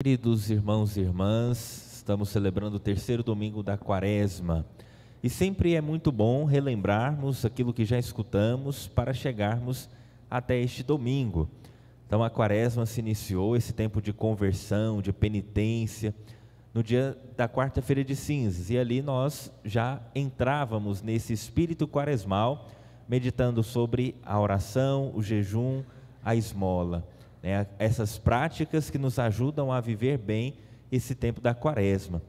Queridos irmãos e irmãs, estamos celebrando o terceiro domingo da Quaresma e sempre é muito bom relembrarmos aquilo que já escutamos para chegarmos até este domingo. Então a Quaresma se iniciou, esse tempo de conversão, de penitência, no dia da quarta-feira de cinzas, e ali nós já entrávamos nesse espírito quaresmal, meditando sobre a oração, o jejum, a esmola. Essas práticas que nos ajudam a viver bem esse tempo da Quaresma.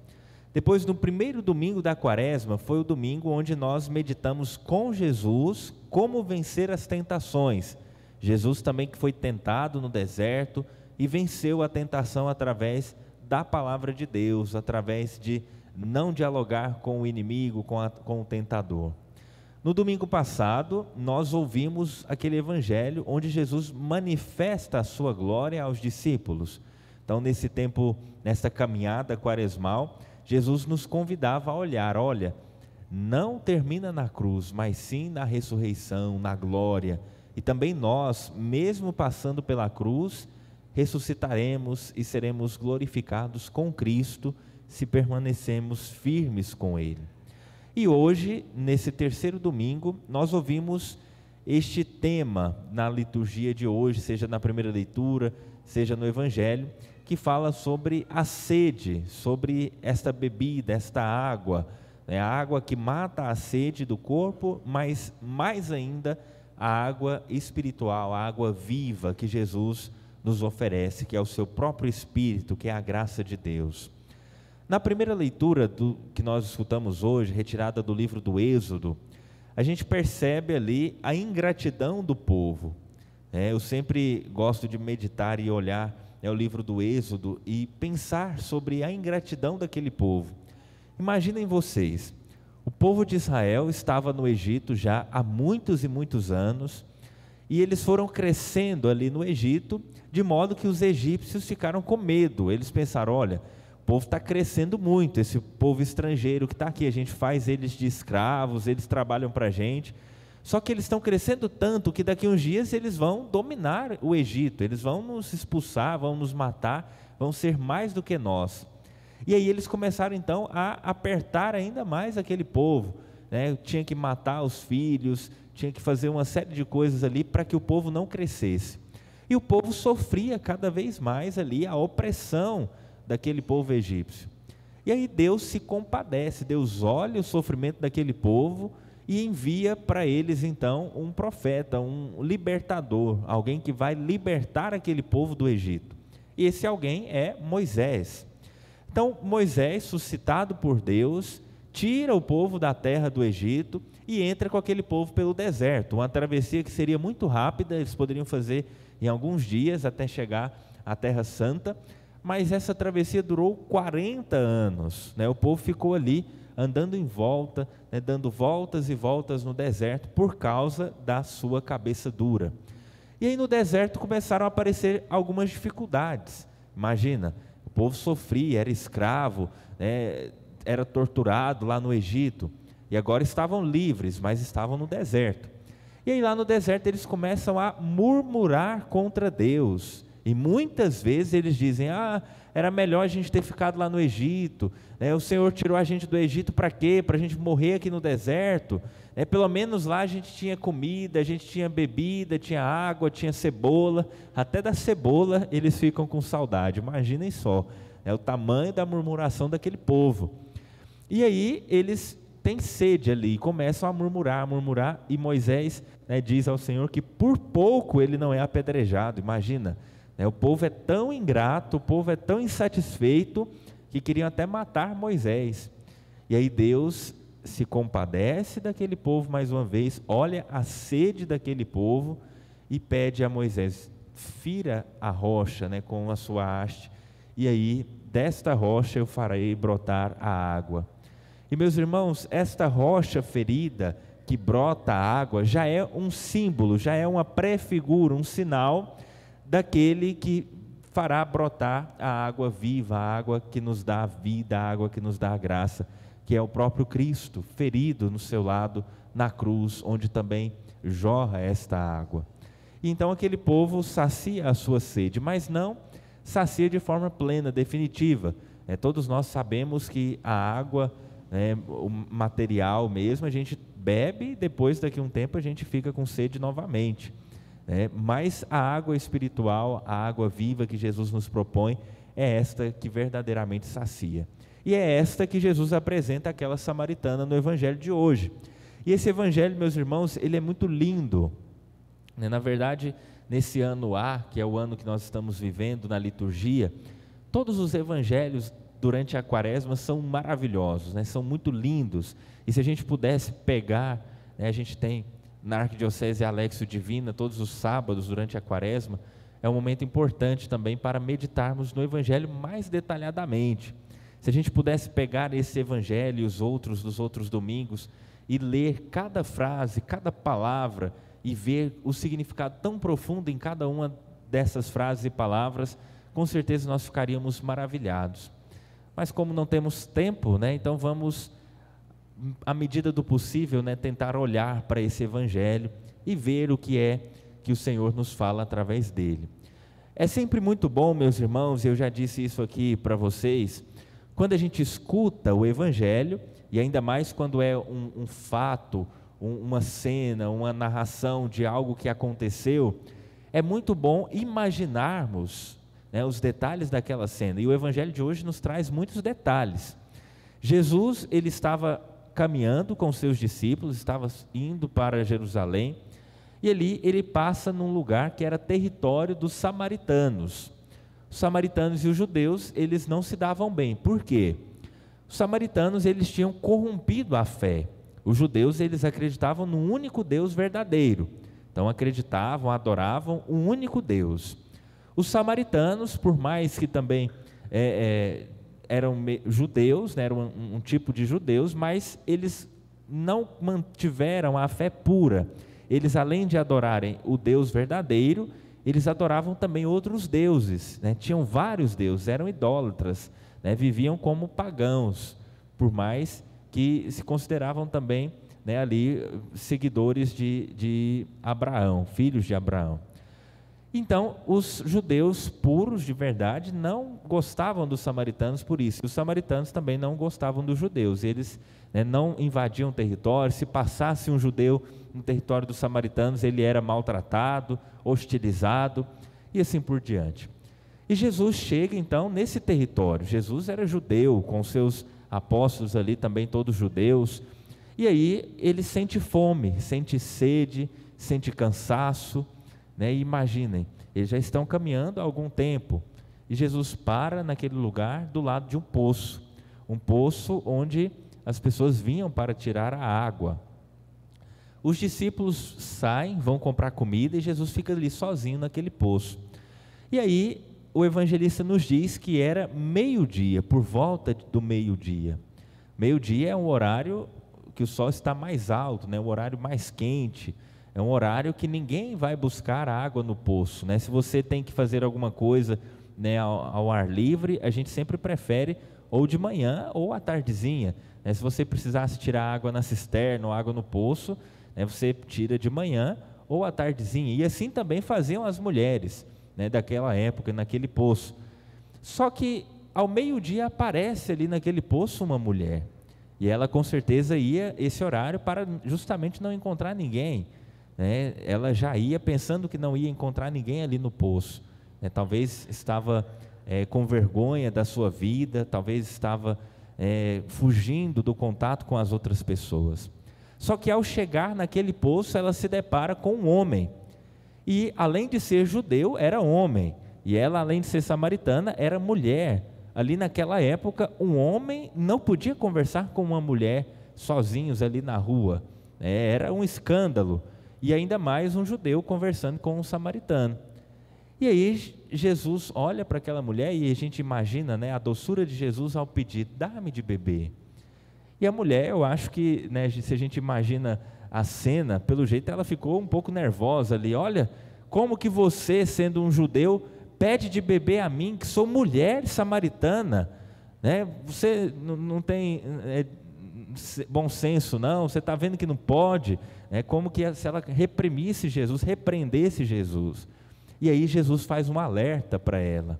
Depois, no primeiro domingo da Quaresma, foi o domingo onde nós meditamos com Jesus como vencer as tentações. Jesus também que foi tentado no deserto e venceu a tentação através da palavra de Deus, através de não dialogar com o inimigo, com o tentador. No domingo passado, nós ouvimos aquele evangelho onde Jesus manifesta a sua glória aos discípulos. Então, nesse tempo, nessa caminhada quaresmal, Jesus nos convidava a olhar, olha, não termina na cruz, mas sim na ressurreição, na glória. E também nós, mesmo passando pela cruz, ressuscitaremos e seremos glorificados com Cristo, se permanecemos firmes com Ele. E hoje, nesse terceiro domingo, nós ouvimos este tema na liturgia de hoje, seja na primeira leitura, seja no Evangelho, que fala sobre a sede, sobre esta bebida, esta água, a água que mata a sede do corpo, mas mais ainda a água espiritual, a água viva que Jesus nos oferece, que é o seu próprio Espírito, que é a graça de Deus. Na primeira leitura que nós escutamos hoje, retirada do livro do Êxodo, a gente percebe ali a ingratidão do povo. Eu sempre gosto de meditar e olhar o livro do Êxodo e pensar sobre a ingratidão daquele povo. Imaginem vocês, o povo de Israel estava no Egito já há muitos e muitos anos, e eles foram crescendo ali no Egito, de modo que os egípcios ficaram com medo. Eles pensaram, olha, o povo está crescendo muito, esse povo estrangeiro que está aqui, a gente faz eles de escravos, eles trabalham para a gente, só que eles estão crescendo tanto que daqui a uns dias eles vão dominar o Egito, eles vão nos expulsar, vão nos matar, vão ser mais do que nós. E aí eles começaram então a apertar ainda mais aquele povo, tinha que matar os filhos, tinha que fazer uma série de coisas ali para que o povo não crescesse. E o povo sofria cada vez mais ali a opressão daquele povo egípcio. E aí Deus se compadece, Deus olha o sofrimento daquele povo e envia para eles então um profeta, um libertador, alguém que vai libertar aquele povo do Egito. E esse alguém é Moisés. Então Moisés, suscitado por Deus, tira o povo da terra do Egito e entra com aquele povo pelo deserto, uma travessia que seria muito rápida, eles poderiam fazer em alguns dias até chegar à Terra Santa, mas essa travessia durou 40 anos, o povo ficou ali andando em volta, dando voltas e voltas no deserto por causa da sua cabeça dura. E aí no deserto começaram a aparecer algumas dificuldades. Imagina, o povo sofria, era escravo, era torturado lá no Egito, e agora estavam livres, mas estavam no deserto. E aí lá no deserto eles começam a murmurar contra Deus, e muitas vezes eles dizem, era melhor a gente ter ficado lá no Egito, o Senhor tirou a gente do Egito para quê? Para a gente morrer aqui no deserto, pelo menos lá a gente tinha comida, a gente tinha bebida, tinha água, tinha cebola, até da cebola eles ficam com saudade, imaginem só, o tamanho da murmuração daquele povo. E aí eles têm sede ali, começam a murmurar, e Moisés diz ao Senhor que por pouco ele não é apedrejado, imagina, o povo é tão ingrato, o povo é tão insatisfeito, que queriam até matar Moisés. E aí Deus se compadece daquele povo mais uma vez, olha a sede daquele povo e pede a Moisés, fira a rocha com a sua haste, e aí desta rocha eu farei brotar a água. E meus irmãos, esta rocha ferida que brota a água já é um símbolo, já é uma pré-figura, um sinal daquele que fará brotar a água viva, a água que nos dá a vida, a água que nos dá a graça, que é o próprio Cristo, ferido no seu lado na cruz, onde também jorra esta água. E então aquele povo sacia a sua sede, mas não sacia de forma plena, definitiva. Todos nós sabemos que a água, o material mesmo, a gente bebe e depois daqui a um tempo a gente fica com sede novamente. Mas a água espiritual, a água viva que Jesus nos propõe, é esta que verdadeiramente sacia. E é esta que Jesus apresenta àquela samaritana no evangelho de hoje. E esse evangelho, meus irmãos, ele é muito lindo. Na verdade, nesse ano A, que é o ano que nós estamos vivendo na liturgia, todos os evangelhos durante a quaresma são maravilhosos, são muito lindos. E se a gente pudesse pegar, a gente tem na Arquidiocese Alexio Divina, todos os sábados durante a quaresma, é um momento importante também para meditarmos no evangelho mais detalhadamente. Se a gente pudesse pegar esse evangelho e os outros dos outros domingos e ler cada frase, cada palavra e ver o significado tão profundo em cada uma dessas frases e palavras, com certeza nós ficaríamos maravilhados. Mas como não temos tempo, então vamos, à medida do possível, tentar olhar para esse evangelho e ver o que é que o Senhor nos fala através dele. É sempre muito bom, meus irmãos, eu já disse isso aqui para vocês, quando a gente escuta o evangelho, e ainda mais quando é um fato, uma cena, uma narração de algo que aconteceu, é muito bom imaginarmos os detalhes daquela cena. E o evangelho de hoje nos traz muitos detalhes. Jesus, ele estava caminhando com seus discípulos, estava indo para Jerusalém, e ali ele passa num lugar que era território dos samaritanos. Os samaritanos e os judeus, eles não se davam bem. Por quê? Os samaritanos, eles tinham corrompido a fé. Os judeus, eles acreditavam no único Deus verdadeiro. Então acreditavam, adoravam um único Deus. Os samaritanos, por mais que também eram judeus, eram um tipo de judeus, mas eles não mantiveram a fé pura. Eles, além de adorarem o Deus verdadeiro, eles adoravam também outros deuses, tinham vários deuses, eram idólatras, viviam como pagãos, por mais que se consideravam também ali seguidores de Abraão, filhos de Abraão. Então, os judeus puros de verdade não gostavam dos samaritanos por isso. Os samaritanos também não gostavam dos judeus. Eles não invadiam território. Se passasse um judeu no território dos samaritanos, ele era maltratado, hostilizado e assim por diante. E Jesus chega então nesse território. Jesus era judeu, com seus apóstolos ali também todos judeus. E aí ele sente fome, sente sede, sente cansaço. E imaginem, eles já estão caminhando há algum tempo, e Jesus para naquele lugar do lado de um poço onde as pessoas vinham para tirar a água. Os discípulos saem, vão comprar comida, e Jesus fica ali sozinho naquele poço. E aí o evangelista nos diz que era meio-dia, por volta do meio-dia. Meio-dia é um horário que o sol está mais alto, um horário mais quente. É um horário que ninguém vai buscar água no poço, Se você tem que fazer alguma coisa, ao ar livre, a gente sempre prefere ou de manhã ou à tardezinha. Se você precisasse tirar água na cisterna ou água no poço, você tira de manhã ou à tardezinha. E assim também faziam as mulheres, daquela época, naquele poço. Só que ao meio-dia aparece ali naquele poço uma mulher. E ela com certeza ia esse horário para justamente não encontrar ninguém. Ela já ia pensando que não ia encontrar ninguém ali no poço, talvez estava com vergonha da sua vida, talvez estava fugindo do contato com as outras pessoas. Só que ao chegar naquele poço, ela se depara com um homem, e além de ser judeu, era homem, e ela, além de ser samaritana, era mulher. Ali naquela época, um homem não podia conversar com uma mulher sozinhos ali na rua, era um escândalo. E ainda mais um judeu conversando com um samaritano. E aí Jesus olha para aquela mulher e a gente imagina a doçura de Jesus ao pedir, dá-me de beber. E a mulher, eu acho que, se a gente imagina a cena, pelo jeito ela ficou um pouco nervosa ali. Olha, como que você, sendo um judeu, pede de beber a mim, que sou mulher samaritana? Você não tem bom senso, não? Você está vendo que não pode? Como que se ela reprimisse Jesus, repreendesse Jesus. E aí Jesus faz um alerta para ela.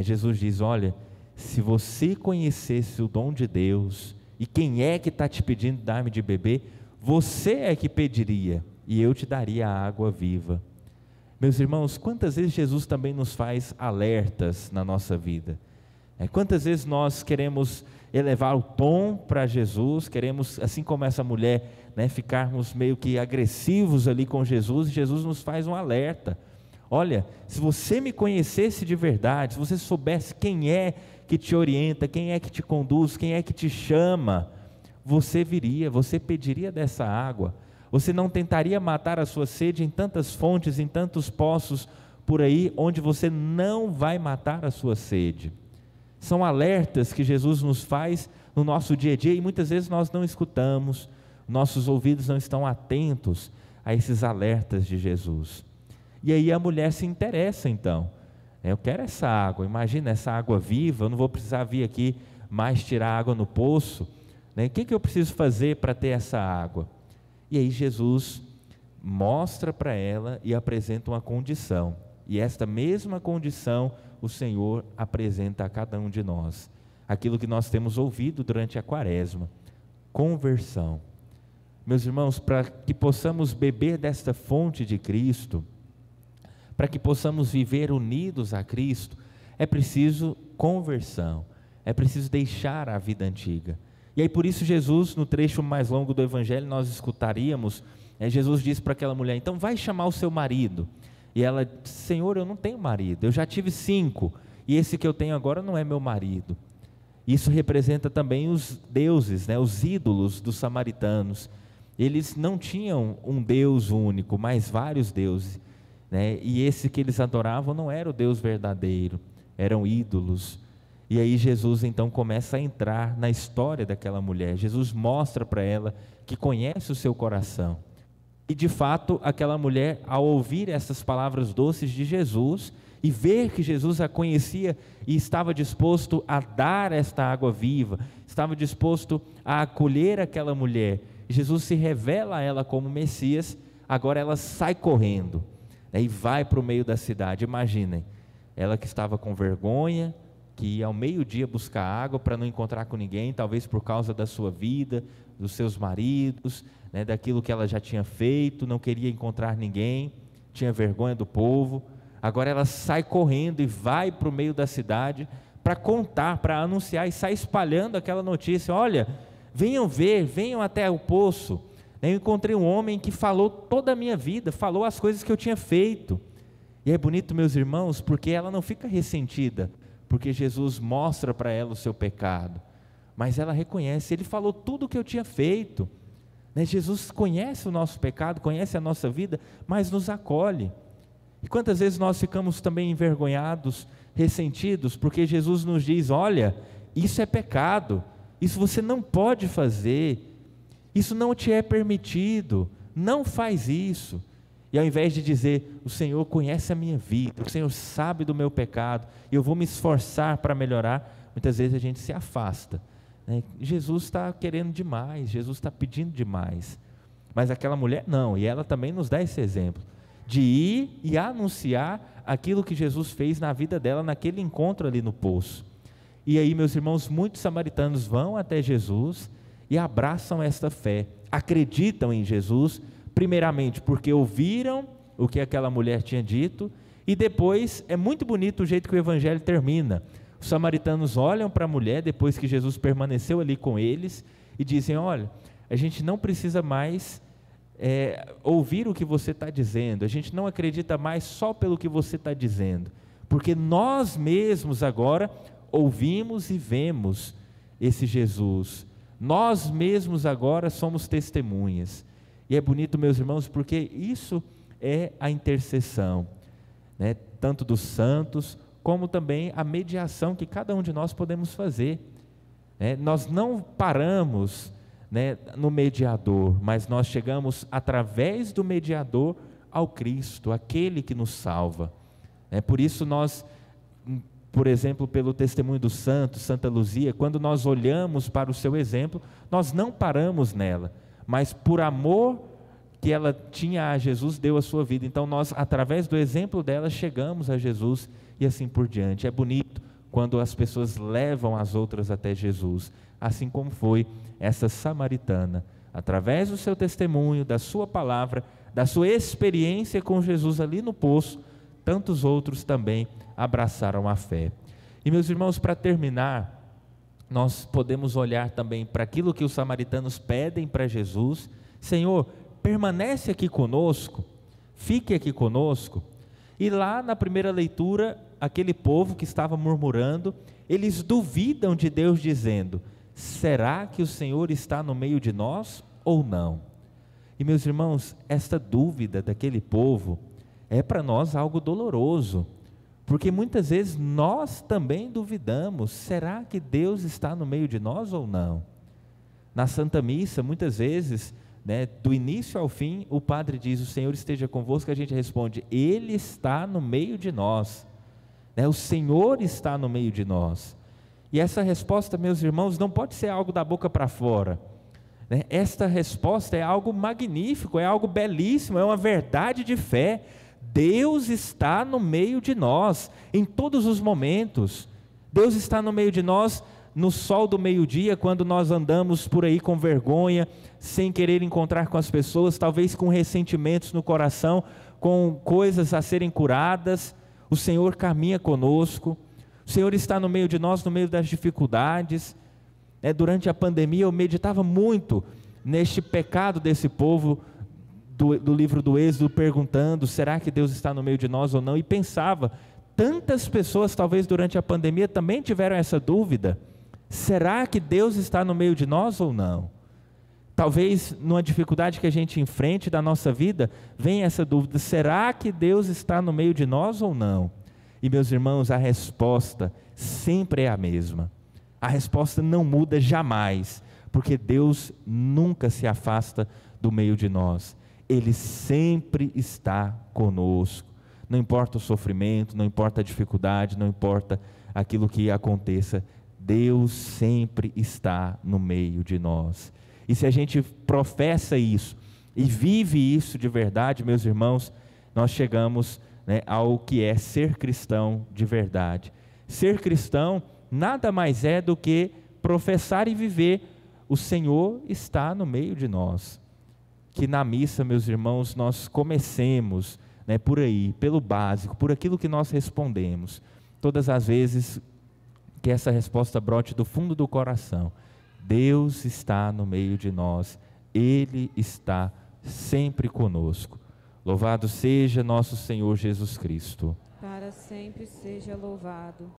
Jesus diz: olha, se você conhecesse o dom de Deus, e quem é que está te pedindo dar-me de beber, você é que pediria, e eu te daria a água viva. Meus irmãos, quantas vezes Jesus também nos faz alertas na nossa vida? Quantas vezes nós queremos elevar o tom para Jesus, queremos, assim como essa mulher, ficarmos meio que agressivos ali com Jesus, e Jesus nos faz um alerta: olha, se você me conhecesse de verdade, se você soubesse quem é que te orienta, quem é que te conduz, quem é que te chama, você viria, você pediria dessa água, você não tentaria matar a sua sede em tantas fontes, em tantos poços por aí, onde você não vai matar a sua sede. São alertas que Jesus nos faz no nosso dia a dia, e muitas vezes nós não escutamos, nossos ouvidos não estão atentos a esses alertas de Jesus. E aí a mulher se interessa então: eu quero essa água, imagina essa água viva, eu não vou precisar vir aqui mais tirar água no poço, o que eu preciso fazer para ter essa água? E aí Jesus mostra para ela e apresenta uma condição, e esta mesma condição o Senhor apresenta a cada um de nós, aquilo que nós temos ouvido durante a quaresma: conversão. Meus irmãos, para que possamos beber desta fonte de Cristo, para que possamos viver unidos a Cristo, é preciso conversão, é preciso deixar a vida antiga. E aí por isso Jesus, no trecho mais longo do Evangelho, nós escutaríamos, Jesus diz para aquela mulher: então vai chamar o seu marido. E ela diz: Senhor, eu não tenho marido, eu já tive 5, e esse que eu tenho agora não é meu marido. Isso representa também os deuses, os ídolos dos samaritanos. Eles não tinham um Deus único, mas vários deuses, e esse que eles adoravam não era o Deus verdadeiro, eram ídolos. E aí Jesus então começa a entrar na história daquela mulher. Jesus mostra para ela que conhece o seu coração, e de fato aquela mulher, ao ouvir essas palavras doces de Jesus e ver que Jesus a conhecia e estava disposto a dar esta água viva, estava disposto a acolher aquela mulher, Jesus se revela a ela como Messias. Agora ela sai correndo, e vai para o meio da cidade. Imaginem, ela que estava com vergonha, que ia ao meio-dia buscar água para não encontrar com ninguém, talvez por causa da sua vida, dos seus maridos, daquilo que ela já tinha feito, não queria encontrar ninguém, tinha vergonha do povo. Agora ela sai correndo e vai para o meio da cidade para contar, para anunciar, e sai espalhando aquela notícia: olha, venham ver, venham até o poço, eu encontrei um homem que falou toda a minha vida, falou as coisas que eu tinha feito. E é bonito, meus irmãos, porque ela não fica ressentida, porque Jesus mostra para ela o seu pecado, mas ela reconhece: ele falou tudo o que eu tinha feito. Jesus conhece o nosso pecado, conhece a nossa vida, mas nos acolhe. E quantas vezes nós ficamos também envergonhados, ressentidos, porque Jesus nos diz: olha, isso é pecado, isso você não pode fazer, isso não te é permitido, não faz isso. E ao invés de dizer: o Senhor conhece a minha vida, o Senhor sabe do meu pecado, eu vou me esforçar para melhorar, muitas vezes a gente se afasta. Jesus está querendo demais, Jesus está pedindo demais. Mas aquela mulher não, e ela também nos dá esse exemplo, de ir e anunciar aquilo que Jesus fez na vida dela, naquele encontro ali no poço. E aí, meus irmãos, muitos samaritanos vão até Jesus e abraçam esta fé, acreditam em Jesus, primeiramente porque ouviram o que aquela mulher tinha dito, e depois é muito bonito o jeito que o Evangelho termina. Os samaritanos olham para a mulher, depois que Jesus permaneceu ali com eles, e dizem: olha, a gente não precisa mais ouvir o que você está dizendo, a gente não acredita mais só pelo que você está dizendo, porque nós mesmos agora ouvimos e vemos esse Jesus, nós mesmos agora somos testemunhas. E é bonito, meus irmãos, porque isso é a intercessão, tanto dos santos, como também a mediação que cada um de nós podemos fazer. Nós não paramos no mediador, mas nós chegamos através do mediador ao Cristo, aquele que nos salva. Por isso nós, por exemplo, pelo testemunho dos santos, Santa Luzia, quando nós olhamos para o seu exemplo, nós não paramos nela, mas por amor que ela tinha a Jesus, deu a sua vida. Então nós, através do exemplo dela, chegamos a Jesus, e assim por diante. É bonito quando as pessoas levam as outras até Jesus, assim como foi essa samaritana. Através do seu testemunho, da sua palavra, da sua experiência com Jesus ali no poço, tantos outros também abraçaram a fé. E meus irmãos, para terminar, nós podemos olhar também para aquilo que os samaritanos pedem para Jesus: Senhor, permanece aqui conosco, fique aqui conosco. E lá na primeira leitura, aquele povo que estava murmurando, eles duvidam de Deus dizendo: será que o Senhor está no meio de nós ou não? E meus irmãos, esta dúvida daquele povo é para nós algo doloroso, porque muitas vezes nós também duvidamos: será que Deus está no meio de nós ou não? Na Santa Missa, muitas vezes, do início ao fim, o padre diz: o Senhor esteja convosco, a gente responde: Ele está no meio de nós, o Senhor está no meio de nós. E essa resposta, meus irmãos, não pode ser algo da boca para fora, esta resposta é algo magnífico, é algo belíssimo, é uma verdade de fé. Deus está no meio de nós, em todos os momentos. Deus está no meio de nós no sol do meio-dia, quando nós andamos por aí com vergonha, sem querer encontrar com as pessoas, talvez com ressentimentos no coração, com coisas a serem curadas. O Senhor caminha conosco, o Senhor está no meio de nós, no meio das dificuldades. Durante a pandemia eu meditava muito neste pecado desse povo do livro do Êxodo, perguntando: será que Deus está no meio de nós ou não? E pensava, tantas pessoas talvez durante a pandemia também tiveram essa dúvida: será que Deus está no meio de nós ou não? Talvez numa dificuldade que a gente enfrente da nossa vida, venha essa dúvida: será que Deus está no meio de nós ou não? E meus irmãos, a resposta sempre é a mesma. A resposta não muda jamais, porque Deus nunca se afasta do meio de nós. Ele sempre está conosco. Não importa o sofrimento, não importa a dificuldade, não importa aquilo que aconteça, Deus sempre está no meio de nós. E se a gente professa isso e vive isso de verdade, meus irmãos, nós chegamos ao que é ser cristão de verdade. Ser cristão nada mais é do que professar e viver: o Senhor está no meio de nós. Que na missa, meus irmãos, nós comecemos por aí, pelo básico, por aquilo que nós respondemos. Todas as vezes que essa resposta brote do fundo do coração: Deus está no meio de nós, Ele está sempre conosco. Louvado seja nosso Senhor Jesus Cristo. Para sempre seja louvado.